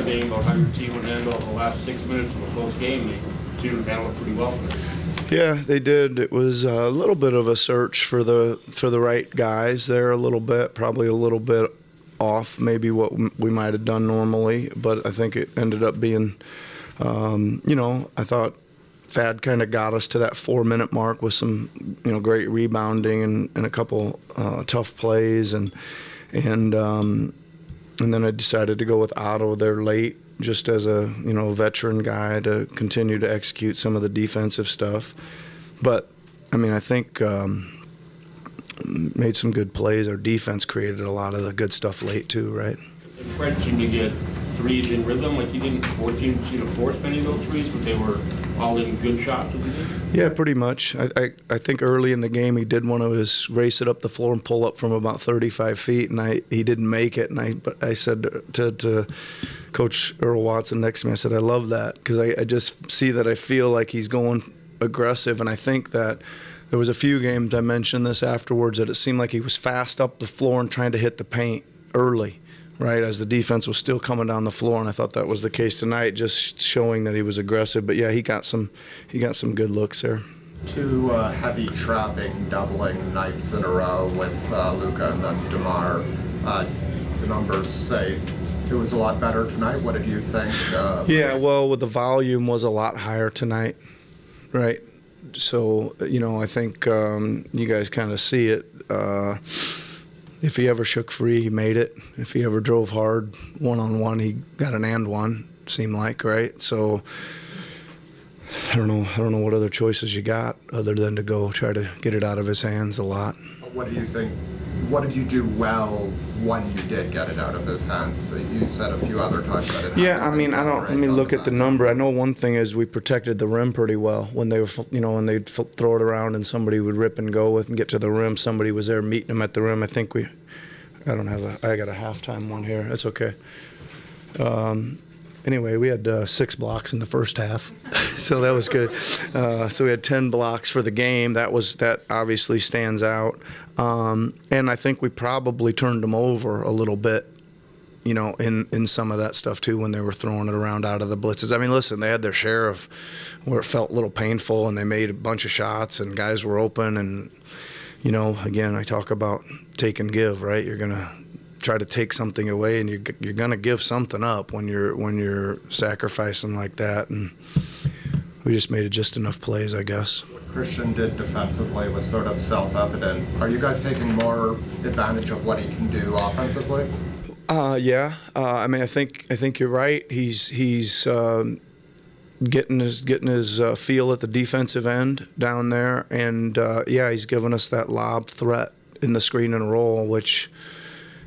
game about how your team would handle the last 6 minutes of a close game. They seemed to handle it pretty well tonight. Yeah, they did. It was a little bit of a search for the right guys there, a little bit, probably a little bit off maybe what we might have done normally, but I think it ended up being, I thought Thad kind of got us to that 4-minute mark with some, great rebounding and a couple tough plays, and then I decided to go with Otto there late, just as a veteran guy to continue to execute some of the defensive stuff. But I think made some good plays. Our defense created a lot of the good stuff late too, right? Fred seemed to get threes in rhythm, like he didn't force many of those threes, but they were all in good shots at the end. Yeah, pretty much. I think early in the game he did one of his race it up the floor and pull up from about 35 feet, and he didn't make it. And I said to Coach Earl Watson next to me, I said, I love that, because I just see that I feel like he's going aggressive, and I think that there was a few games, I mentioned this afterwards, that it seemed like he was fast up the floor and trying to hit the paint early, right, as the defense was still coming down the floor, and I thought that was the case tonight, just showing that he was aggressive. But yeah, he got some good looks there. 2 heavy trapping, doubling nights in a row with Luka and then DeMar. The numbers say it was a lot better tonight. What did you think? Yeah, well, the volume was a lot higher tonight, right? So, I think you guys kind of see it. If he ever shook free, he made it. If he ever drove hard one-on-one, he got an and one, seemed like, right? So I don't know what other choices you got other than to go try to get it out of his hands a lot. What do you think? What did you do well when you did get it out of his hands? You said a few other times that it. Yeah, let me look at the number. I know one thing is we protected the rim pretty well. When they were, when they'd throw it around and somebody would rip and go with and get to the rim, somebody was there meeting them at the rim. I think I got a halftime one here. That's okay. Anyway, we had 6 blocks in the first half, so that was good. So we had 10 blocks for the game. That obviously stands out. And I think we probably turned them over a little bit, in some of that stuff too, when they were throwing it around out of the blitzes. Listen, they had their share of where it felt a little painful, and they made a bunch of shots, and guys were open. And, again, I talk about take and give, right? You're going to try to take something away, and you're going to give something up when you're sacrificing like that. And we just made just enough plays, I guess. What Christian did defensively was sort of self-evident. Are you guys taking more advantage of what he can do offensively? Yeah. I think you're right. He's getting his feel at the defensive end down there, and he's given us that lob threat in the screen and roll, which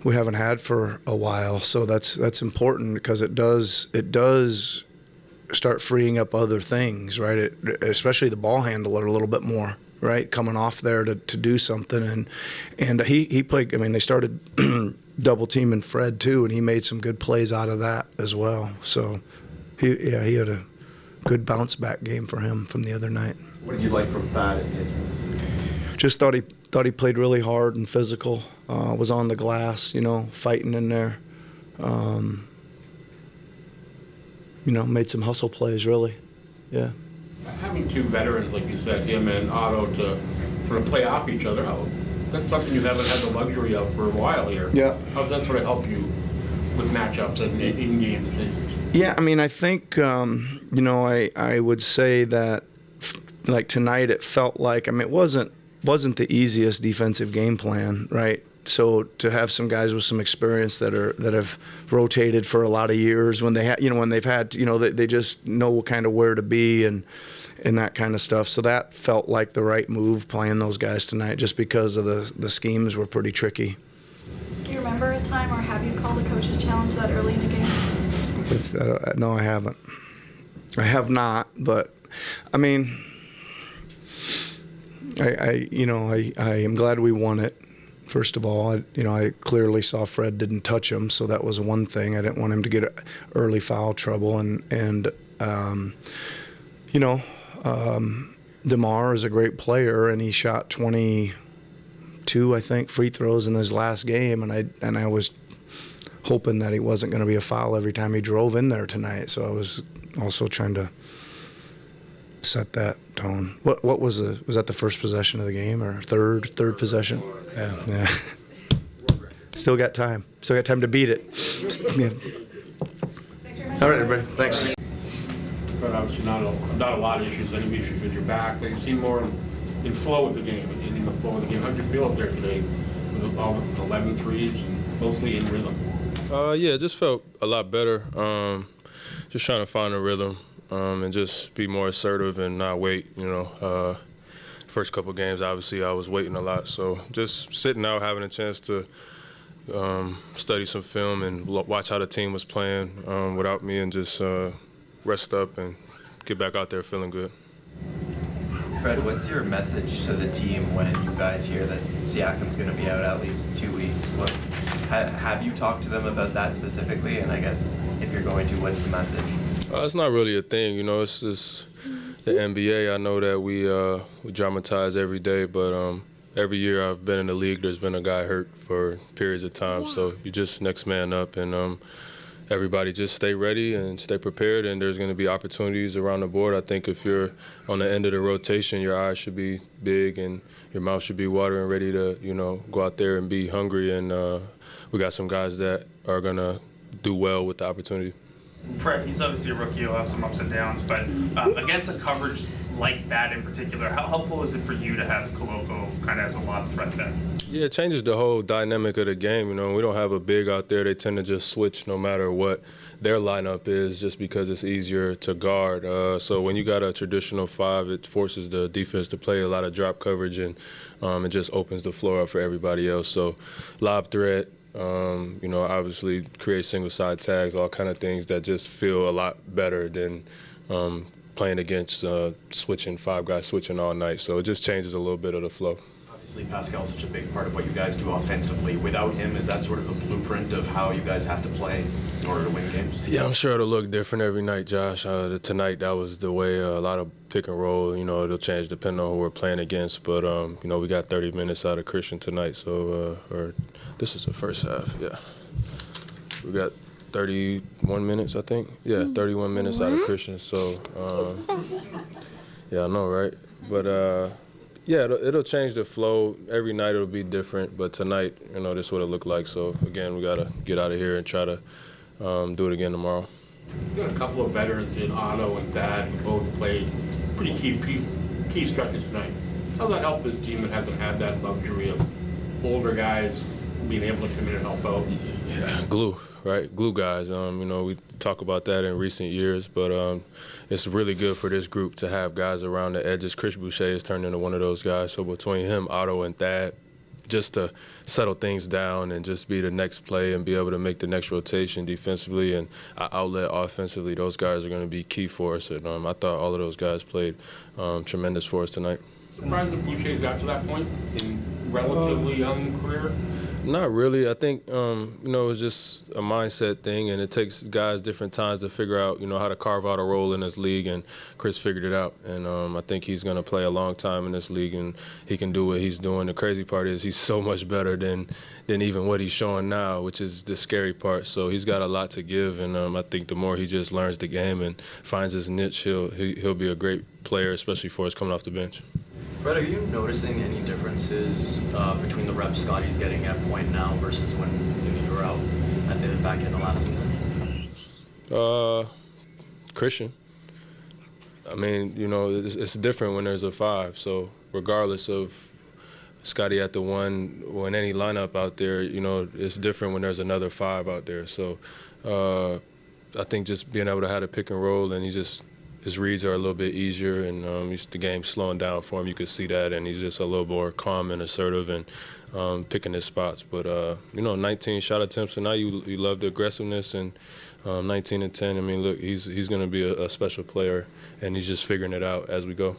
we haven't had for a while. So that's important, because it does start freeing up other things, right? Especially the ball handler a little bit more, right? Coming off there to do something, and he played. They started double teaming Fred too, and he made some good plays out of that as well. So he had a good bounce back game for him from the other night. What did you like from Thad in his games? Just thought he played really hard and physical. Was on the glass, fighting in there. Made some hustle plays, really. Yeah. Having 2 veterans, like you said, him and Otto, to sort of play off each other, that's something you haven't had the luxury of for a while here. Yeah. How does that sort of help you with matchups and in-game decisions? Yeah, I think, I would say that, like tonight, it felt like, it wasn't the easiest defensive game plan, right? So to have some guys with some experience that have rotated for a lot of years, when they they just know kind of where to be and that kind of stuff. So that felt like the right move, playing those guys tonight, just because of the schemes were pretty tricky. Do you remember a time, or have you called a coach's challenge that early in a game? No, I haven't. I have not, but I am glad we won it. First of all, I clearly saw Fred didn't touch him, so that was one thing. I didn't want him to get early foul trouble, and DeMar is a great player, and he shot 22, I think, free throws in his last game, and I was hoping that he wasn't going to be a foul every time he drove in there tonight. So I was also trying to set that tone. What was that the first possession of the game or third possession? Yeah. Still got time to beat it. Yeah. All right, everybody. Thanks. But obviously not a lot of issues, any issues with your back, but you seem more in flow with the game, in the flow of the game. How did you feel up there today with all the 11 threes and mostly in rhythm? Yeah, it just felt a lot better. Just trying to find a rhythm and just be more assertive and not wait. First couple games, obviously, I was waiting a lot. So just sitting out, having a chance to study some film and watch how the team was playing without me and just rest up and get back out there feeling good. Fred, what's your message to the team when you guys hear that Siakam's going to be out at least 2 weeks? Have you talked to them about that specifically? And I guess if you're going to, what's the message? It's not really a thing, it's just the NBA. I know that we dramatize every day, but every year I've been in the league, there's been a guy hurt for periods of time. So you just next man up, and everybody just stay ready and stay prepared, and there's going to be opportunities around the board. I think if you're on the end of the rotation, your eyes should be big and your mouth should be watering, ready to, go out there and be hungry. And we got some guys that are going to do well with the opportunity. Fred, he's obviously a rookie. He'll have some ups and downs, but against a coverage like that in particular, how helpful is it for you to have Koloko kind of as a lob threat there? Yeah, it changes the whole dynamic of the game. We don't have a big out there. They tend to just switch no matter what their lineup is, just because it's easier to guard. So when you got a traditional five, it forces the defense to play a lot of drop coverage, and it just opens the floor up for everybody else. So lob threat, obviously create single side tags, all kind of things that just feel a lot better than playing against switching, five guys switching all night. So it just changes a little bit of the flow. Obviously, Pascal's such a big part of what you guys do offensively. Without him, is that sort of a blueprint of how you guys have to play in order to win games? Yeah, I'm sure it'll look different every night, Josh. Tonight, that was the way a lot of pick and roll, it'll change depending on who we're playing against. But, we got 30 minutes out of Christian tonight. So, this is the first half, yeah. We got 31 minutes, I think. Yeah, 31 minutes out of Christian. So, yeah, I know, right? But, yeah, it'll change the flow. Every night it'll be different, but tonight, this is what it looked like. So, again, we got to get out of here and try to do it again tomorrow. You got a couple of veterans in Otto and Thad who both played pretty key stretches tonight. How does that help this team that hasn't had that luxury of older guys being able to come in and help out? Yeah, glue, right? Glue guys. We talk about that in recent years, but it's really good for this group to have guys around the edges. Chris Boucher has turned into one of those guys. So between him, Otto, and Thad, just to settle things down and just be the next play and be able to make the next rotation defensively and outlet offensively, those guys are going to be key for us. And I thought all of those guys played tremendous for us tonight. Surprised that Boucher's got to that point in relatively young career? Not really. I think, it's just a mindset thing, and it takes guys different times to figure out, how to carve out a role in this league, and Chris figured it out. And I think he's going to play a long time in this league, and he can do what he's doing. The crazy part is he's so much better than even what he's showing now, which is the scary part. So he's got a lot to give, and I think the more he just learns the game and finds his niche, he'll be a great player, especially for us coming off the bench. Fred, are you noticing any differences between the reps Scotty's getting at point now versus when you were out at the back end of last season? Christian. I mean, it's different when there's a five. So regardless of Scotty at the one, when any lineup out there, it's different when there's another five out there. So I think just being able to have a pick and roll, and his reads are a little bit easier, and the game's slowing down for him. You could see that, and he's just a little more calm and assertive and picking his spots. But 19 shot attempts, and now you love the aggressiveness, and 19 and 10. I mean, look, he's going to be a special player, and he's just figuring it out as we go.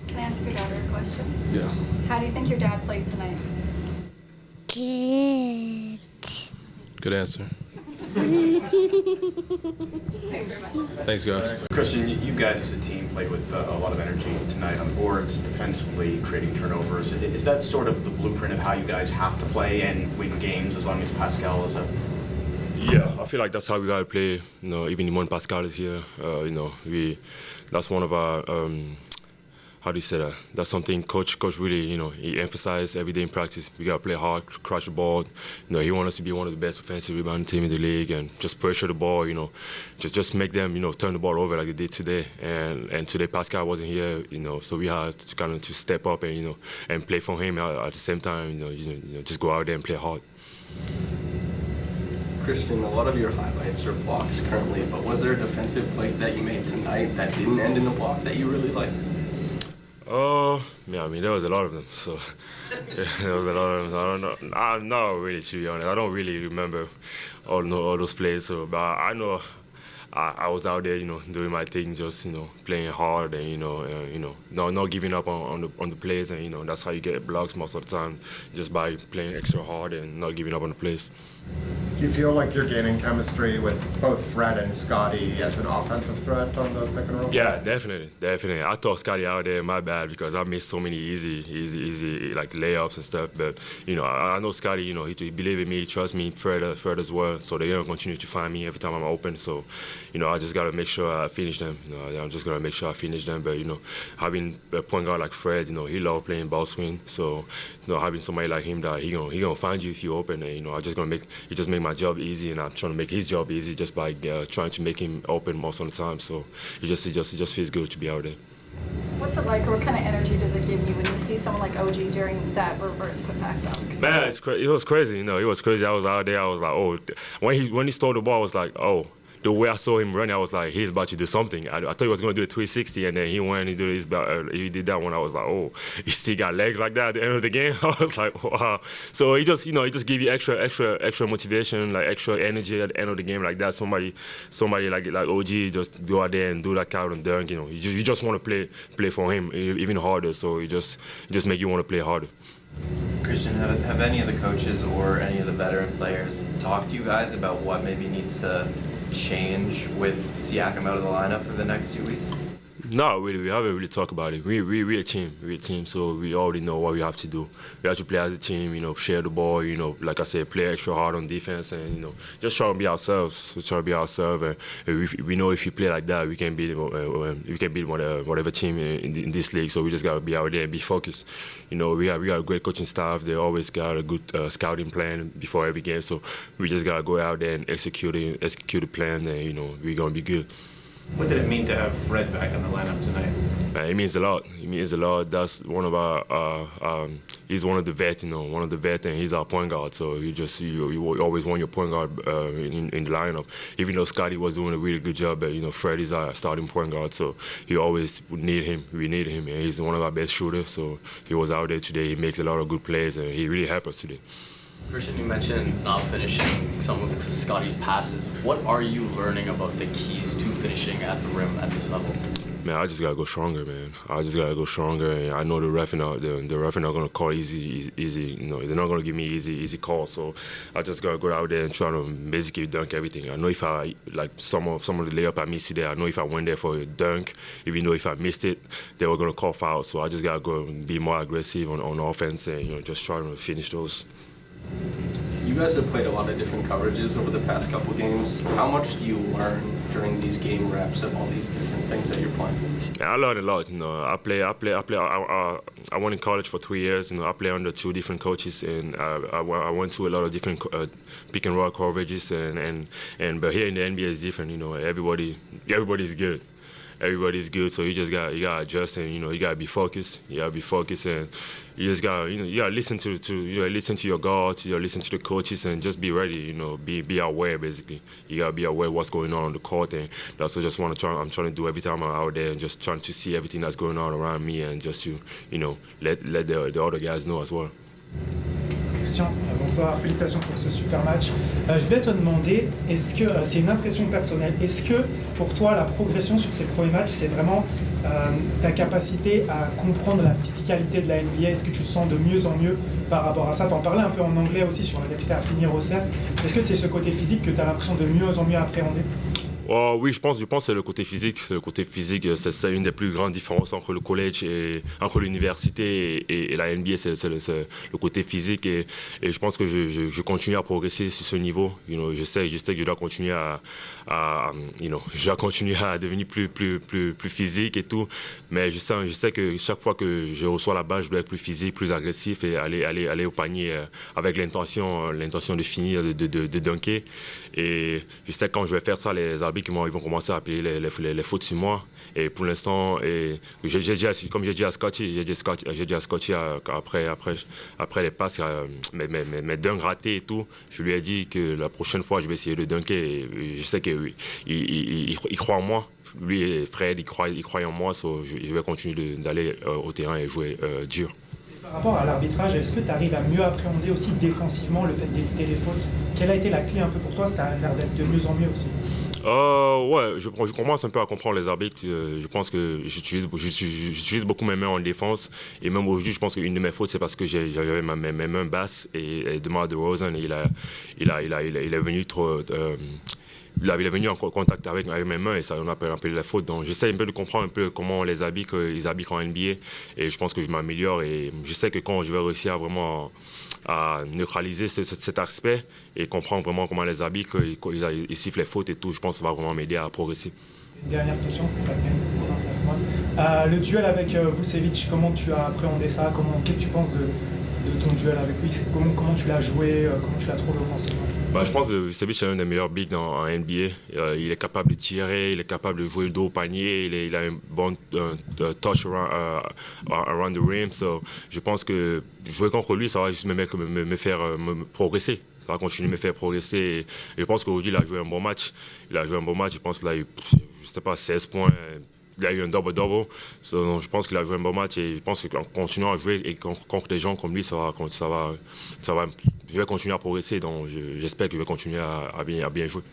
Can I ask your daughter a question? Yeah. How do you think your dad played tonight? Good. Good answer. Thanks very much. Thanks, guys. Christian, you guys as a team played with a lot of energy tonight on the boards, defensively, creating turnovers. Is that sort of the blueprint of how you guys have to play and win games as long as Pascal is Yeah, I feel like that's how we gotta play. Even when Pascal is here, that's one of our. How do you say that? That's something coach really, he emphasized every day in practice. We gotta play hard, crush the ball. He wants us to be one of the best offensive rebounding team in the league and just pressure the ball. Just make them, turn the ball over like they did today. And today Pascal wasn't here, so we had to kind of to step up and and play for him at the same time. Just go out there and play hard. Christian, a lot of your highlights are blocks currently, but was there a defensive play that you made tonight that didn't end in a block that you really liked? Yeah, there was a lot of them. So there was a lot of them. I don't know. I'm not really, to be honest. I don't really remember all those plays. So, but I know I was out there, doing my thing, just playing hard and not giving up on the plays, and that's how you get blocks most of the time, just by playing extra hard and not giving up on the plays. Do you feel like you're gaining chemistry with both Fred and Scotty as an offensive threat on the pick and roll? Yeah, definitely. I thought Scotty out there, my bad, because I missed so many easy like layups and stuff. But I know Scotty, he believe in me, he trusts me, Fred as well. So they're gonna continue to find me every time I'm open. So I just gotta make sure I finish them. I'm just gonna make sure I finish them. But having a point guard like Fred, he loves playing ball screen. So having somebody like him that he gonna find you if you open. And I just gonna make my job easy, and I'm trying to make his job easy just by trying to make him open most of the time. So it just feels good to be out there. What's it like, or what kind of energy does it give you when you see someone like OG during that reverse putback dunk? Man, it was crazy. It was crazy. I was out there. I was like, oh, when he stole the ball, I was like, oh. The way I saw him running, I was like, he's about to do something. I thought he was going to do a 360, and then he went and he did that one. I was like, oh, he still got legs like that at the end of the game. I was like, wow. So he just give you extra motivation, like extra energy at the end of the game like that. Somebody like OG just go out there and do that kind of dunk. You just want to play for him even harder. So it just make you want to play harder. Christian, have any of the coaches or any of the veteran players talked to you guys about what maybe needs to change with Siakam out of the lineup for the next 2 weeks? No, really, we haven't really talked about it. We're a team. We're a team, so we already know what we have to do. We have to play as a team, share the ball, like I said, play extra hard on defense, and, just try to be ourselves. And we know if you play like that, we can beat whatever team in this league. So we just got to be out there and be focused. We got a great coaching staff. They always got a good scouting plan before every game. So we just got to go out there and execute the plan, and, we're going to be good. What did it mean to have Fred back in the lineup tonight? It means a lot. It means a lot. That's one of our. He's one of the vets, and he's our point guard. So you always want your point guard in the lineup. Even though Scotty was doing a really good job, but Fred is our starting point guard. So you always would need him. We need him, and he's one of our best shooters. So he was out there today. He makes a lot of good plays, and he really helped us today. Christian, you mentioned not finishing some of Scotty's passes. What are you learning about the keys to finishing at the rim at this level? Man, I just gotta go stronger, man. I just gotta go stronger, and I know the ref are not gonna call easy. They're not gonna give me easy calls. So I just gotta go out there and try to basically dunk everything. I know if I like some of the layup I missed today, I know if I went there for a dunk, even though if I missed it, they were gonna call foul. So I just gotta go and be more aggressive on offense and just try to finish those. You guys have played a lot of different coverages over the past couple games. How much do you learn during these game reps of all these different things that you're playing? I learned a lot. I went in college for 3 years. I play under 2 different coaches, and I went to a lot of different pick and roll coverages. But here in the NBA it's different. Everybody's good. Everybody's good, so you gotta adjust, and you gotta be focused. You gotta be focused, and you just gotta listen to your guards. You listen to the coaches, and just be ready. Be aware basically. You gotta be aware of what's going on the court, and that's what I'm trying to do every time I'm out there, and just trying to see everything that's going on around me, and just to let the other guys know as well. Christian, bonsoir, félicitations pour ce super match. Je voulais te demander, est-ce que, c'est une impression personnelle, est-ce que pour toi la progression sur ces premiers matchs, c'est vraiment ta capacité à comprendre la physicalité de la NBA? Est-ce que tu te sens de mieux en mieux par rapport à ça? Tu en parlais un peu en anglais aussi sur la capacité à finir au cercle. Est-ce que c'est ce côté physique que tu as l'impression de mieux en mieux appréhender? Oh, oui, je pense que c'est le côté physique. Le côté physique, c'est une des plus grandes différences entre le college et entre l'université et la NBA, c'est le côté physique. Et je pense que je continue à progresser sur ce niveau. Je sais que je dois continuer je dois continuer à devenir plus physique et tout. Mais je sais que chaque fois que je reçois la balle, je dois être plus physique, plus agressif et aller au panier avec l'intention de finir, de dunker. Et je sais que quand je vais faire ça, les arbitres ils vont commencer à appeler les fautes sur moi. Et pour l'instant, comme j'ai dit à Scotty, après les passes, mes dunks ratés et tout, je lui ai dit que la prochaine fois, je vais essayer de dunker. Et je sais qu'il croit en moi. Lui et Fred, il croit en moi. Je vais continuer d'aller au terrain et jouer dur. Par rapport à l'arbitrage, est-ce que tu arrives à mieux appréhender aussi défensivement le fait d'éviter les fautes? Quelle a été la clé un peu pour toi? Ça a l'air d'être de mieux en mieux aussi. Ouais, je commence un peu à comprendre les arbitres. Je pense que j'utilise beaucoup mes mains en défense. Et même aujourd'hui, je pense qu'une de mes fautes, c'est parce que j'avais mes mains basses. Et DeMar DeRozan, il est venu trop... il est venu en contact avec mes mains et ça on appelle la faute. Donc j'essaie un peu de comprendre un peu comment les habillent en NBA et je pense que je m'améliore et je sais que quand je vais réussir à neutraliser cet aspect et comprendre vraiment comment les habillent, ils sifflent les fautes et tout, je pense que ça va vraiment m'aider à progresser. Une dernière question pour Fabien. Le duel avec Vucevic, comment tu as appréhendé ça? Qu'est-ce que tu penses de ton duel avec lui? Comment tu l'as joué? Comment tu l'as trouvé offensivement? Je pense que Vucevic est un des meilleurs bigs en NBA. Il est capable de tirer, il est capable de jouer le dos au panier, il a un bon touch around the rim. So, je pense que jouer contre lui, ça va juste me faire progresser. Ça va continuer de me faire progresser. Et je pense qu'aujourd'hui, il a joué un bon match. Je pense qu'il a eu, je sais pas, 16 points. Il a eu un double-double. So, je pense qu'il a joué un bon match et je pense qu'en continuant à jouer et contre des gens comme lui, je vais continuer à progresser. Donc j'espère qu'il va continuer à bien jouer.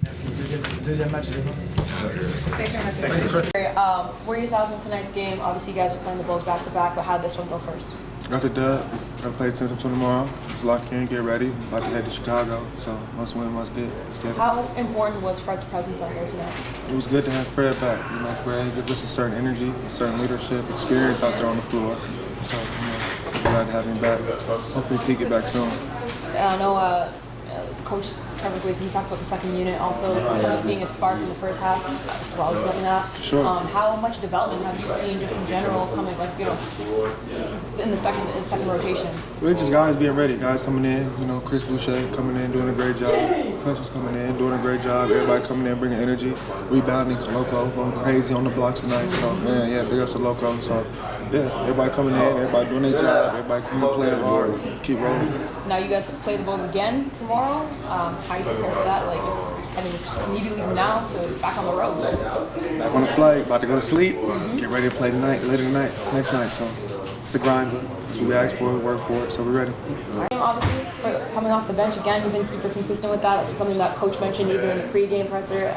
Merci. Deuxième match, Thanks very much. What are your thoughts on tonight's game? Obviously, you guys are playing the Bulls back-to-back, but how did this one go first? Got the dub. Got to play Central tomorrow. Just lock in, get ready. About to head to Chicago, so must win, must get. Let's get it. How important was Fred's presence out there tonight? It was good to have Fred back. Fred gives us a certain energy, a certain leadership, experience out there on the floor. So, glad to have him back. Hopefully, he get back soon. I know Coach Trevor Gleason, he talked about the second unit also being a spark in the first half as well as the second half. Sure. How much development have you seen just in general coming, in the second rotation? Really just guys being ready, guys coming in, Chris Boucher coming in, doing a great job. Precious coming in, doing a great job. Everybody coming in, bringing energy. Rebounding, Koloko going crazy on the blocks tonight. So, man, yeah, big ups to Koloko. So, yeah, everybody coming in, everybody doing their job, everybody playing hard, keep rolling. Now you guys play the Bulls again tomorrow. How you prepare for that? Immediately from now to back on the road. Back on the flight, about to go to sleep. Get ready to play later tonight, next night. So it's a grind, but that's what we asked for, work for it, so we're ready. Obviously, coming off the bench again, you've been super consistent with that. That's something that Coach mentioned even in the pregame presser.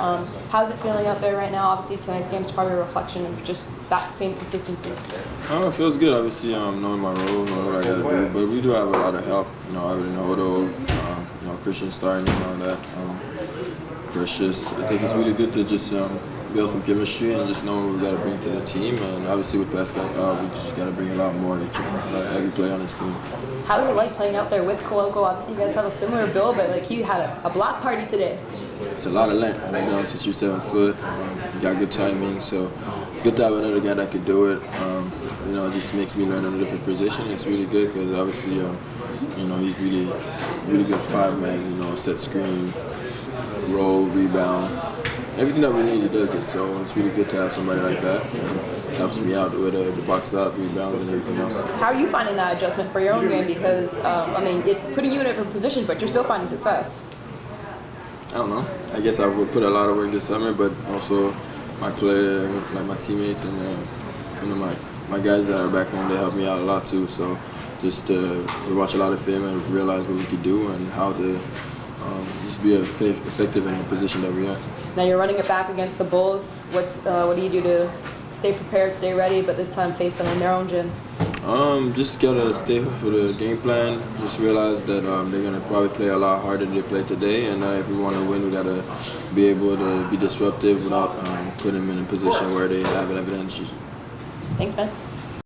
How's it feeling out there right now? Obviously, tonight's game is probably a reflection of just that same consistency. It feels good, obviously, knowing my role, knowing what I got to do. But we do have a lot of help. I already know Odo, Christian starting and all that. Precious. I think it's really good to just build some chemistry and just know what we got to bring to the team. And obviously with Pascal, we just got to bring a lot more to every player on this team. How was it like playing out there with Koloko? Obviously, you guys have a similar build, but he had a block party today. It's a lot of length, since you're 7 foot. You got good timing, so it's good to have another guy that could do it. It just makes me learn in a different position. It's really good because obviously, he's really good 5-man. Set screen, roll, rebound. Everything that we need, he does it. So it's really good to have somebody like that. It helps me out with the box up, rebound, and everything else. How are you finding that adjustment for your own game? Because, it's putting you in a different position, but you're still finding success. I don't know. I guess I would put a lot of work this summer, but also my player, like my teammates, and my guys that are back home, they help me out a lot too. So just we watch a lot of film and realize what we could do and how to just be effective in the position that we are. Now you're running it back against the Bulls. What do you do to stay prepared, stay ready, but this time face them in their own gym? Just gotta stay for the game plan. Just realize that they're gonna probably play a lot harder than they played today, and if we want to win, we gotta be able to be disruptive without putting them in a position where they have an advantage. Thanks, Ben.